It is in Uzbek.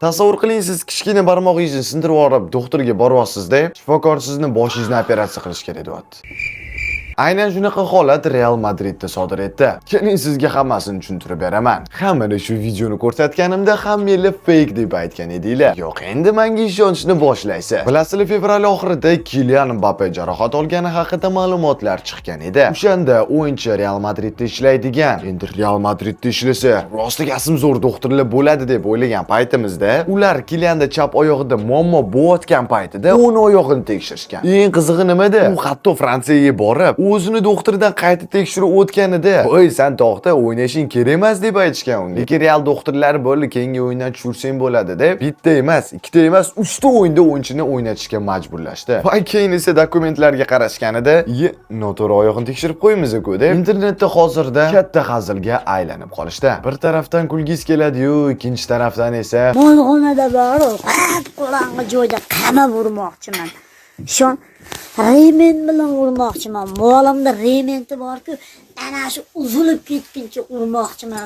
Tasavvur qiling, siz kichkina barmog'ingizni sindirib olib, doktorga boryapsiz-da, shifokor sizni boshingizni operatsiya qilish kerak deyapti. Aynan shunaqa holat Real Madridda sodir etdi. Keling sizga hammasini tushuntirib beraman. Mana shu videoni ko'rsatganimda hammanglar fake deb aytgan edinglar. Yo'q, endi menga ishonishni boshlaysiz. Bilasizlar, fevral oxirida Kylian Mbappe jarohat olgani haqida ma'lumotlar chiqqan edi. O'shanda o'yinchi Real Madridda ishlaydigan. Endi Real Madridda ishlasa, rostiga zo'r doktorlar bo'ladi deb o'ylagan paytimizda, ular Kylianda chap oyog'ida muammo bo'layotgan paytida o'ng oyog'ini tekshirishgan. Eng qizig'i nimada? U hatto Fransiyaga borib, o'zini doktordan qayta tekshirib o'tganida, "Voy, sen to'xta, o'ynashing kerak emas" deb aytishgan unga. Lekin Real doktorlari bo'ldi, keyingi o'yindan tushursang bo'ladi deb, bitta emas, ikkita emas, 3 ta o'yinda o'yinchini o'ynatishga majburlashdi. Va keyin esa dokumentlarga qarashganida, noto'g'ri oyog'ini tekshirib qo'ymiz-ku deb, internetda hozirda katta hazilga aylanib qolishdi. Bir tarafdan kulgis keladi-yu, ikkinchi tarafdan esa Molxonada bor, qorong'i joyda qamab urmoqchiman. Shon remen bilan urmoqchiman. Molimda rementi bor-ku, ana shu uzilib ketguncha urmoqchiman.